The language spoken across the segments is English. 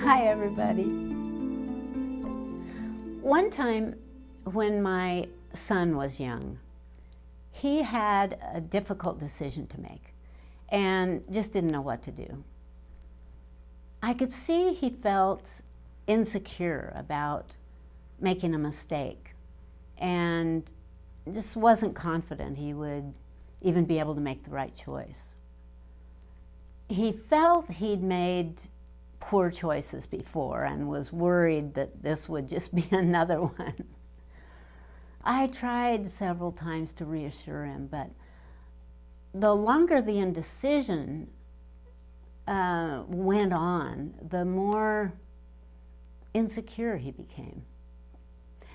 Hi, everybody. One time when my son was young, he had a difficult decision to make and just didn't know what to do. I could see he felt insecure about making a mistake and just wasn't confident he would even be able to make the right choice. He felt he'd made poor choices before and was worried that this would just be another one. I tried several times to reassure him, but the longer the indecision went on, the more insecure he became.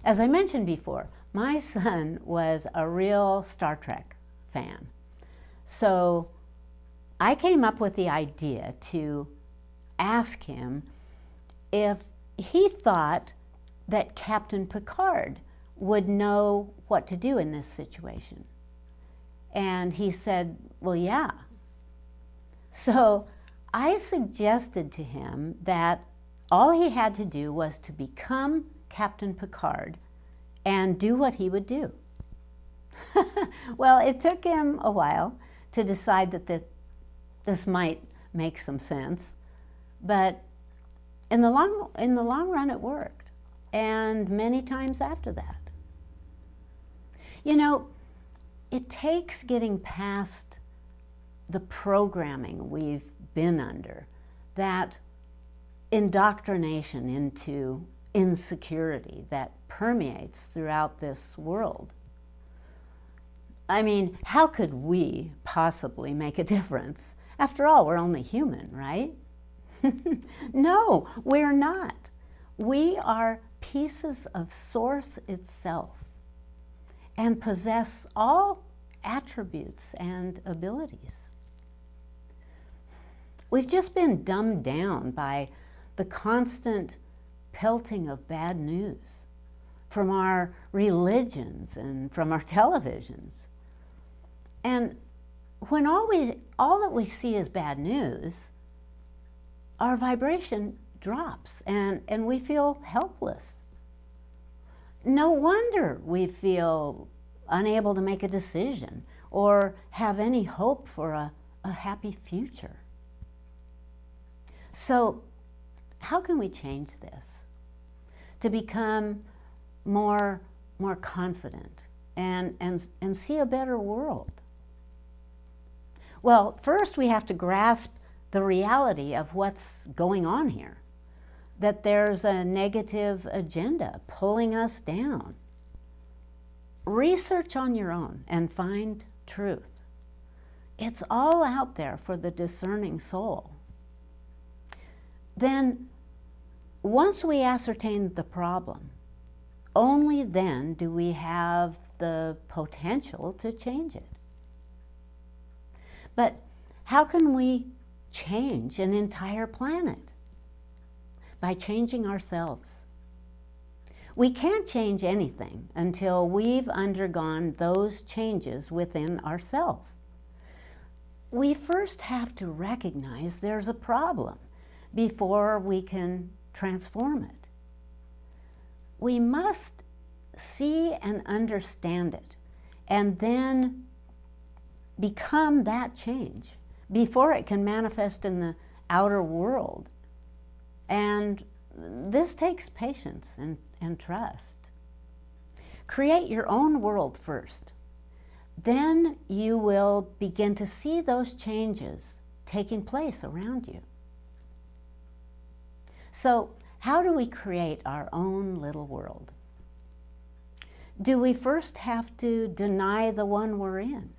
As I mentioned before, my son was a real Star Trek fan. So I came up with the idea to ask him if he thought that Captain Picard would know what to do in this situation. And he said, well, yeah. So I suggested to him that all he had to do was to become Captain Picard and do what he would do. Well, it took him a while to decide that this might make some sense, but in the long run it worked, and many times after that. You know, it takes getting past the programming we've been under, that indoctrination into insecurity that permeates throughout this world. I mean, how could we possibly make a difference? After all, we're only human, right? No, we're not. We are pieces of Source itself and possess all attributes and abilities. We've just been dumbed down by the constant pelting of bad news from our religions and from our televisions. And when all that we see is bad news, our vibration drops and we feel helpless. No wonder we feel unable to make a decision or have any hope for a happy future. So how can we change this to become more confident and see a better world? Well, first we have to grasp the reality of what's going on here, that there's a negative agenda pulling us down. Research on your own and find truth. It's all out there for the discerning soul. Then, once we ascertain the problem, only then do we have the potential to change it. But how can we change an entire planet? By changing ourselves. We can't change anything until we've undergone those changes within ourselves. We first have to recognize there's a problem before we can transform it. We must see and understand it and then become that change before it can manifest in the outer world. And this takes patience and trust. Create your own world first. Then you will begin to see those changes taking place around you. So, how do we create our own little world? Do we first have to deny the one we're in?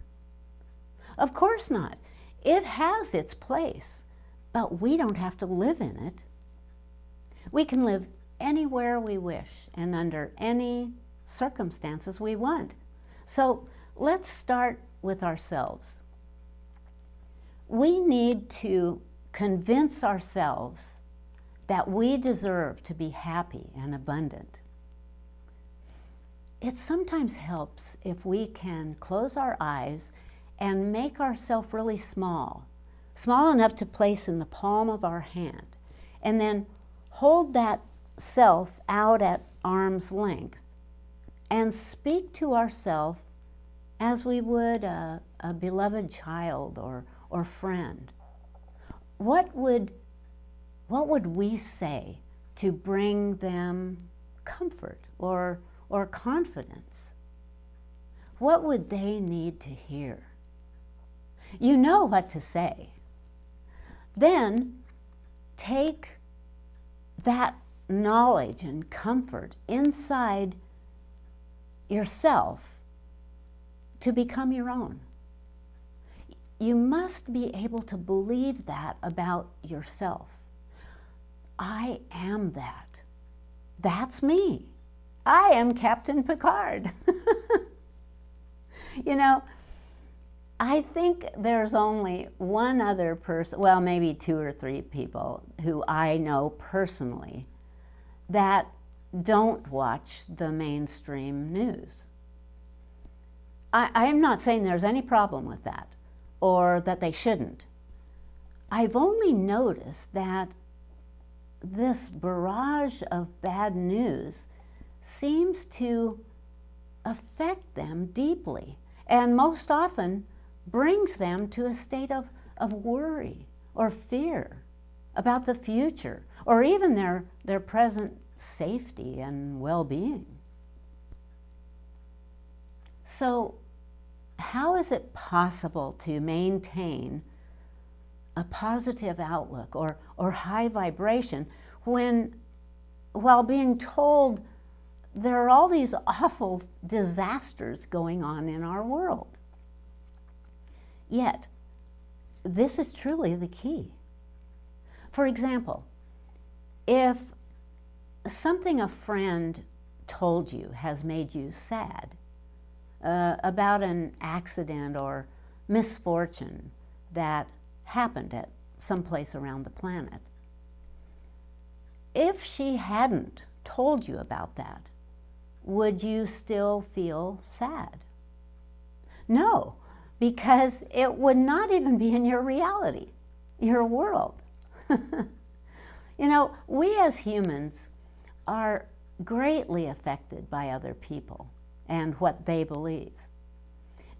Of course not. It has its place, but we don't have to live in it. We can live anywhere we wish and under any circumstances we want. So let's start with ourselves. We need to convince ourselves that we deserve to be happy and abundant. It sometimes helps if we can close our eyes and make ourselves really small enough to place in the palm of our hand, and then hold that self out at arm's length and speak to ourselves as we would a beloved child or friend. What would we say to bring them comfort or confidence? What would they need to hear? You know what to say. Then take that knowledge and comfort inside yourself to become your own. You must be able to believe that about yourself. I am that. That's me. I am Captain Picard. You know, I think there's only one other person, well, maybe 2 or 3 people who I know personally that don't watch the mainstream news. I'm not saying there's any problem with that or that they shouldn't. I've only noticed that this barrage of bad news seems to affect them deeply and most often brings them to a state of worry or fear about the future or even their present safety and well-being. So, how is it possible to maintain a positive outlook or high vibration while being told there are all these awful disasters going on in our world? Yet, this is truly the key. For example, if something a friend told you has made you sad, about an accident or misfortune that happened at some place around the planet. If she hadn't told you about that, would you still feel sad? No, because it would not even be in your reality, your world. You know, we as humans are greatly affected by other people and what they believe,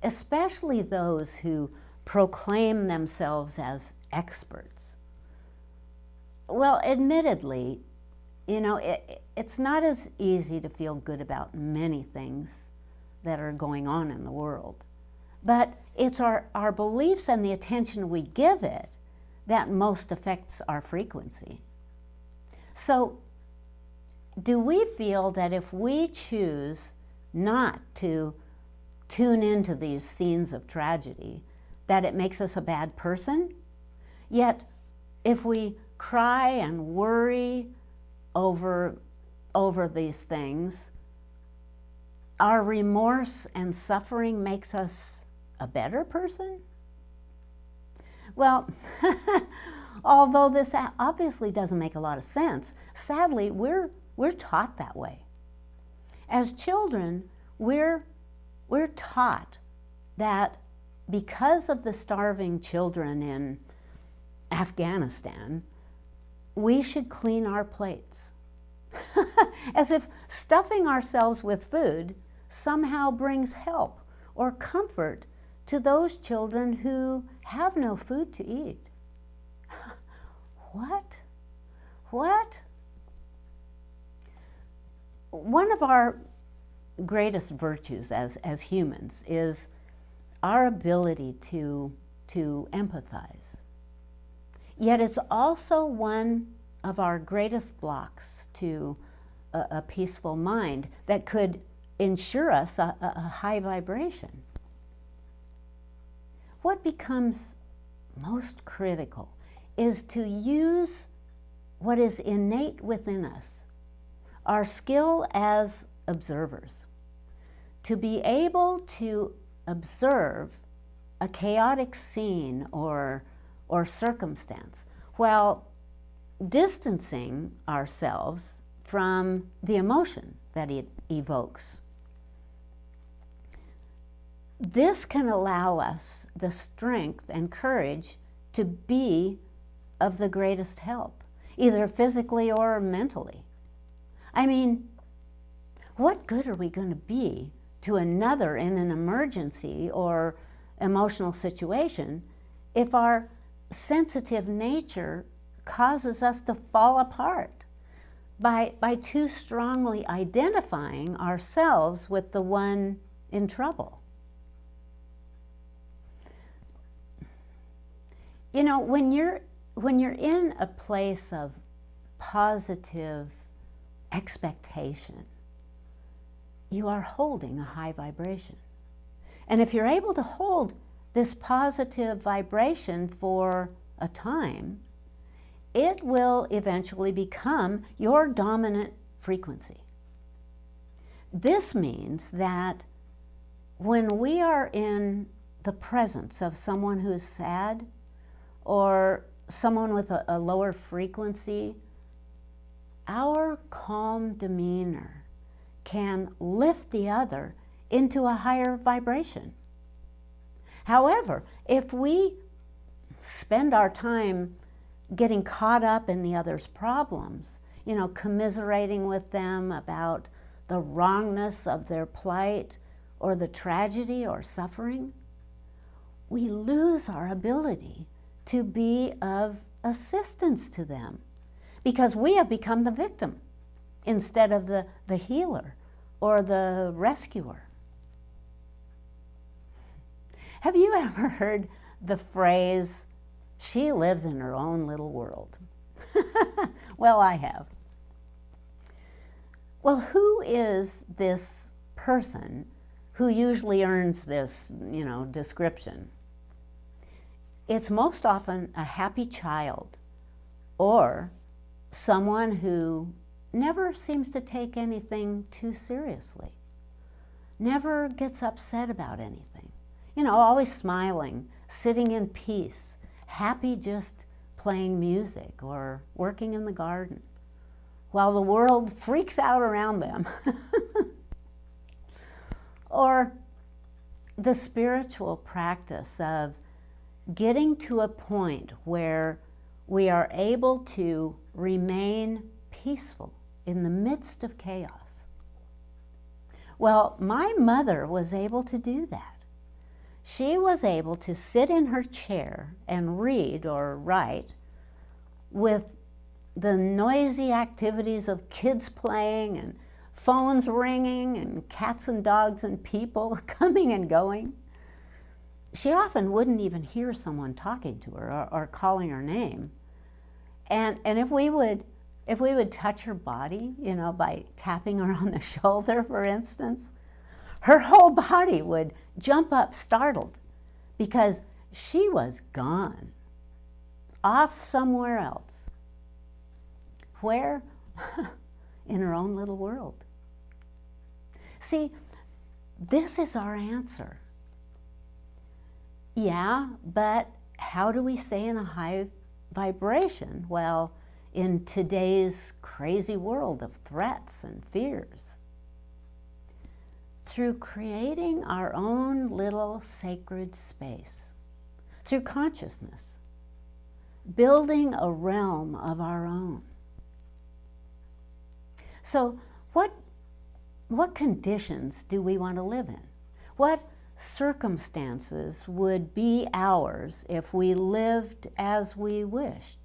especially those who proclaim themselves as experts. Well, admittedly, you know, it's not as easy to feel good about many things that are going on in the world, but it's our beliefs and the attention we give it that most affects our frequency. So, do we feel that if we choose not to tune into these scenes of tragedy, that it makes us a bad person? Yet, if we cry and worry over these things, our remorse and suffering makes us a better person? Well, although this obviously doesn't make a lot of sense, sadly, we're taught that way. As children, we're taught that because of the starving children in Afghanistan, we should clean our plates. As if stuffing ourselves with food somehow brings help or comfort to those children who have no food to eat. What? One of our greatest virtues as humans is our ability to empathize. Yet it's also one of our greatest blocks to a peaceful mind that could ensure us a high vibration. What becomes most critical is to use what is innate within us, our skill as observers, to be able to observe a chaotic scene or circumstance while distancing ourselves from the emotion that it evokes. This can allow us the strength and courage to be of the greatest help. either physically or mentally. I mean, what good are we going to be to another in an emergency or emotional situation if our sensitive nature causes us to fall apart by too strongly identifying ourselves with the one in trouble? You know, when you're in a place of positive expectation, you are holding a high vibration. And if you're able to hold this positive vibration for a time, it will eventually become your dominant frequency. This means that when we are in the presence of someone who's sad or someone with a lower frequency, our calm demeanor can lift the other into a higher vibration. However, if we spend our time getting caught up in the other's problems, you know, commiserating with them about the wrongness of their plight or the tragedy or suffering, we lose our ability to be of assistance to them because we have become the victim instead of the healer or the rescuer. Have you ever heard the phrase, "She lives in her own little world"? Well, I have. Well, who is this person who usually earns this, you know, description? It's most often a happy child or someone who never seems to take anything too seriously, never gets upset about anything, you know, always smiling, sitting in peace, happy just playing music or working in the garden while the world freaks out around them. Or the spiritual practice of getting to a point where we are able to remain peaceful in the midst of chaos. Well, my mother was able to do that. She was able to sit in her chair and read or write with the noisy activities of kids playing and phones ringing and cats and dogs and people coming and going. She often wouldn't even hear someone talking to her or calling her name. And if we would touch her body, you know, by tapping her on the shoulder, for instance, her whole body would jump up startled because she was gone, off somewhere else. Where? In her own little world. See, this is our answer. Yeah, but how do we stay in a high vibration? Well, in today's crazy world of threats and fears, through creating our own little sacred space, through consciousness, building a realm of our own. So what conditions do we want to live in? What circumstances would be ours if we lived as we wished?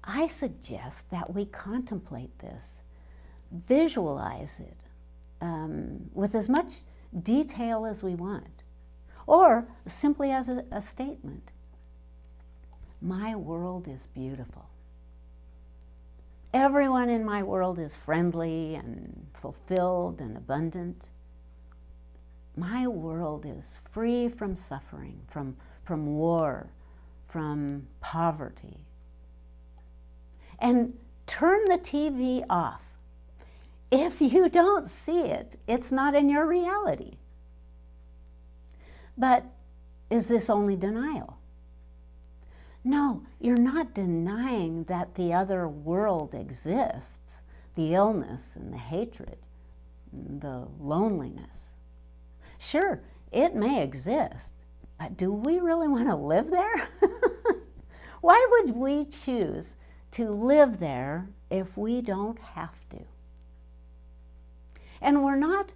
I suggest that we contemplate this, visualize it with as much detail as we want, or simply as a statement. My world is beautiful. Everyone in my world is friendly and fulfilled and abundant. My world is free from suffering, from war, from poverty. And turn the TV off. If you don't see it, it's not in your reality. But is this only denial? No, you're not denying that the other world exists, the illness and the hatred, the loneliness. Sure, it may exist, but do we really want to live there? Why would we choose to live there if we don't have to? And we're not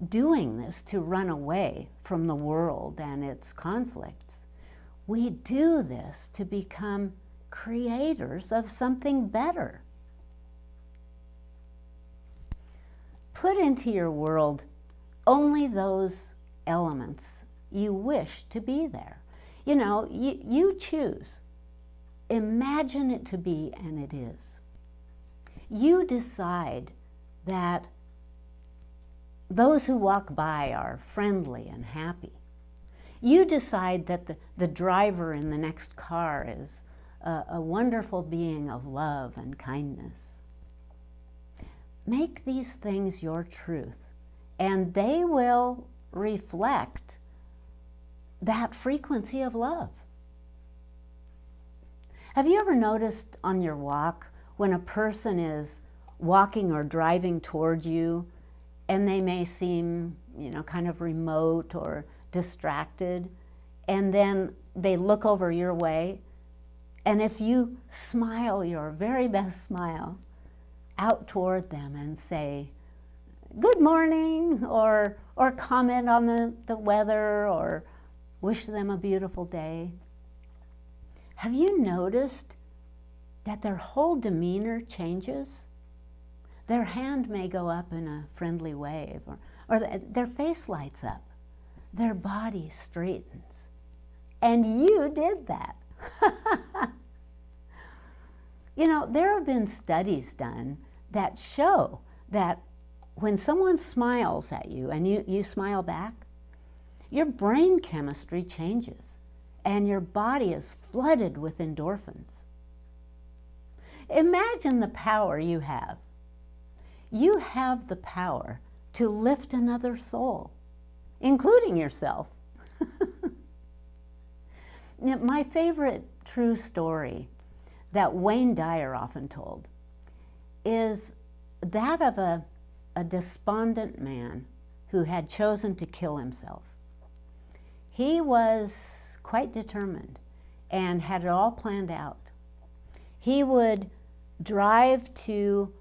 doing this to run away from the world and its conflicts. We do this to become creators of something better. Put into your world only those elements you wish to be there. You know, you choose. Imagine it to be, and it is. You decide that those who walk by are friendly and happy. You decide that the driver in the next car is a wonderful being of love and kindness. Make these things your truth, and they will reflect that frequency of love. Have you ever noticed on your walk when a person is walking or driving towards you and they may seem, kind of remote or distracted, and then they look over your way, and if you smile your very best smile out toward them and say, "Good morning," or comment on the weather, or wish them a beautiful day, have you noticed that their whole demeanor changes? Their hand may go up in a friendly wave, or their face lights up, their body straightens. And you did that. There have been studies done that show that when someone smiles at you and you smile back, your brain chemistry changes and your body is flooded with endorphins. Imagine the power you have. You have the power to lift another soul, including yourself. My favorite true story that Wayne Dyer often told is that of a despondent man who had chosen to kill himself. He was quite determined and had it all planned out. He would drive to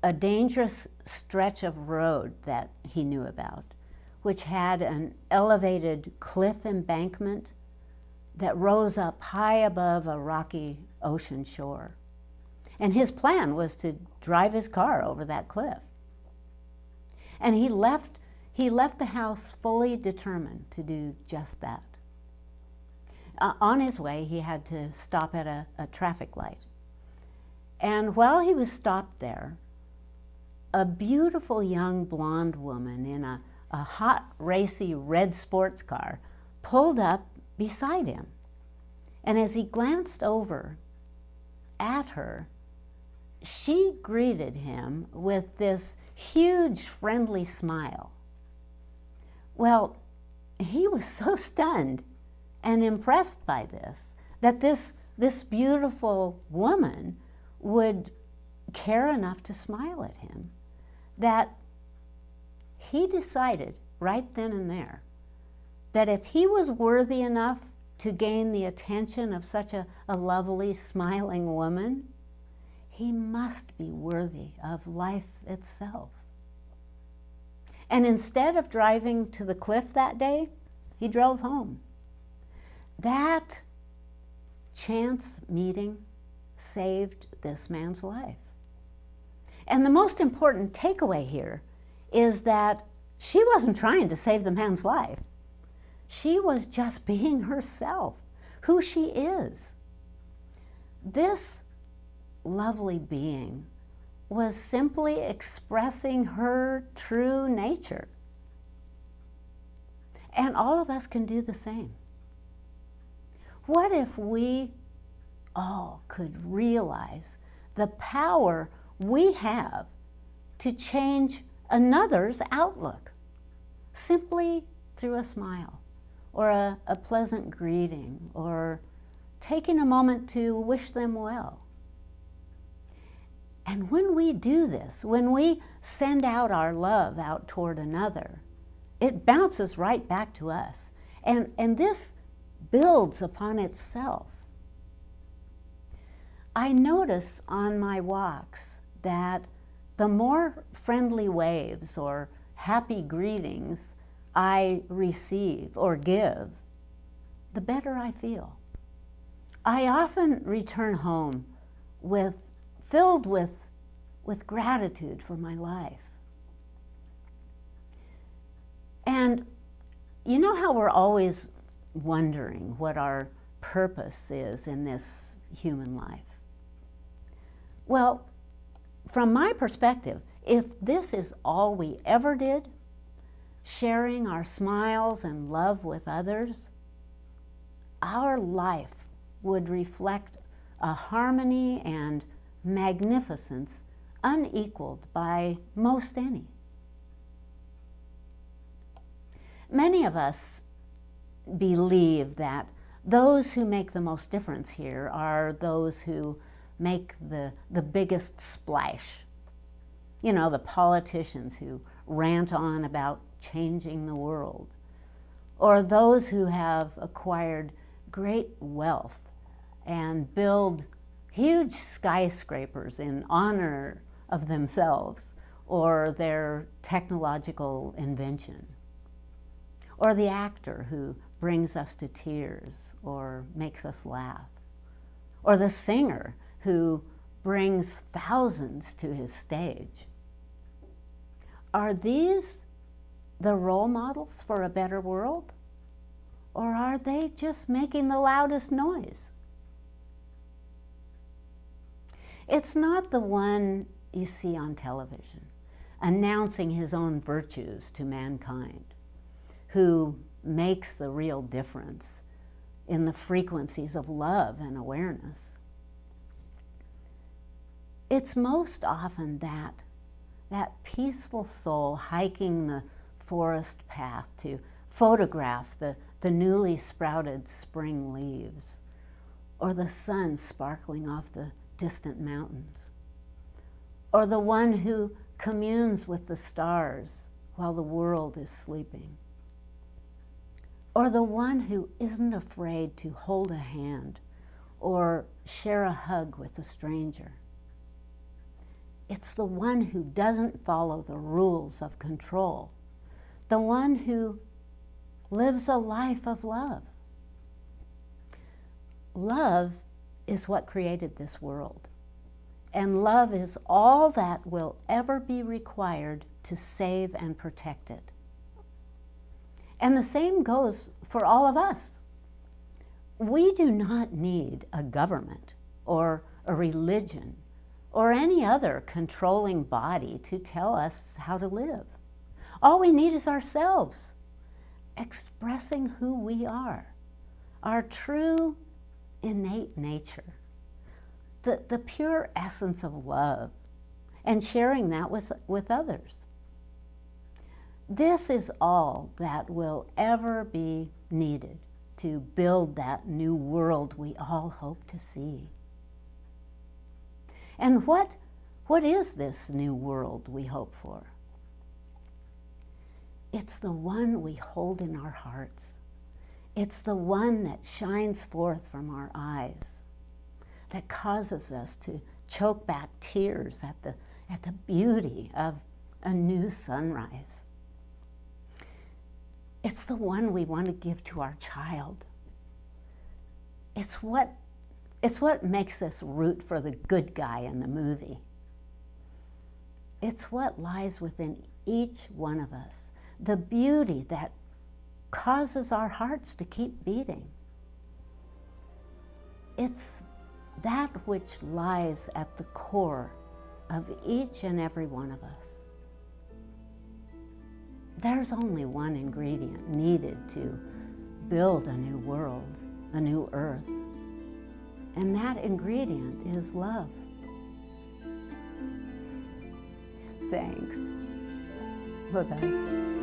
a dangerous stretch of road that he knew about, which had an elevated cliff embankment that rose up high above a rocky ocean shore. And his plan was to drive his car over that cliff. And he left the house fully determined to do just that. On his way, he had to stop at a traffic light. And while he was stopped there, a beautiful young blonde woman in a hot, racy red sports car pulled up beside him. And as he glanced over at her, she greeted him with this huge, friendly smile. Well, he was so stunned and impressed by this, that this beautiful woman would care enough to smile at him, that he decided right then and there that if he was worthy enough to gain the attention of such a lovely, smiling woman, he must be worthy of life itself. And instead of driving to the cliff that day, he drove home. That chance meeting saved this man's life. And the most important takeaway here is that she wasn't trying to save the man's life. She was just being herself, who she is. This lovely being was simply expressing her true nature. And all of us can do the same. What if we all could realize the power we have to change another's outlook simply through a smile or a pleasant greeting or taking a moment to wish them well? And when we do this, when we send out our love out toward another, it bounces right back to us. And this builds upon itself. I notice on my walks that the more friendly waves or happy greetings I receive or give, the better I feel. I often return home filled with gratitude for my life. And you know how we're always wondering what our purpose is in this human life? Well, from my perspective, if this is all we ever did, sharing our smiles and love with others, our life would reflect a harmony and magnificence unequaled by most any. Many of us believe that those who make the most difference here are those who make the biggest splash. You know, the politicians who rant on about changing the world, or those who have acquired great wealth and build huge skyscrapers in honor of themselves or their technological invention, or the actor who brings us to tears or makes us laugh, or the singer who brings thousands to his stage. Are these the role models for a better world? Or are they just making the loudest noise? It's not the one you see on television, announcing his own virtues to mankind, who makes the real difference in the frequencies of love and awareness. It's most often that peaceful soul hiking the forest path to photograph the newly sprouted spring leaves, or the sun sparkling off the distant mountains, or the one who communes with the stars while the world is sleeping, or the one who isn't afraid to hold a hand or share a hug with a stranger. It's the one who doesn't follow the rules of control, the one who lives a life of love. Love is what created this world, and love is all that will ever be required to save and protect it. And the same goes for all of us. We do not need a government or a religion or any other controlling body to tell us how to live. All we need is ourselves, expressing who we are, our true innate nature, the pure essence of love, and sharing that with others. This is all that will ever be needed to build that new world we all hope to see. And what is this new world we hope for? It's the one we hold in our hearts. It's the one that shines forth from our eyes, that causes us to choke back tears at the beauty of a new sunrise. It's the one we want to give to our child. It's what makes us root for the good guy in the movie. It's what lies within each one of us, the beauty that causes our hearts to keep beating. It's that which lies at the core of each and every one of us. There's only one ingredient needed to build a new world, a new earth, and that ingredient is love. Thanks. Bye-bye.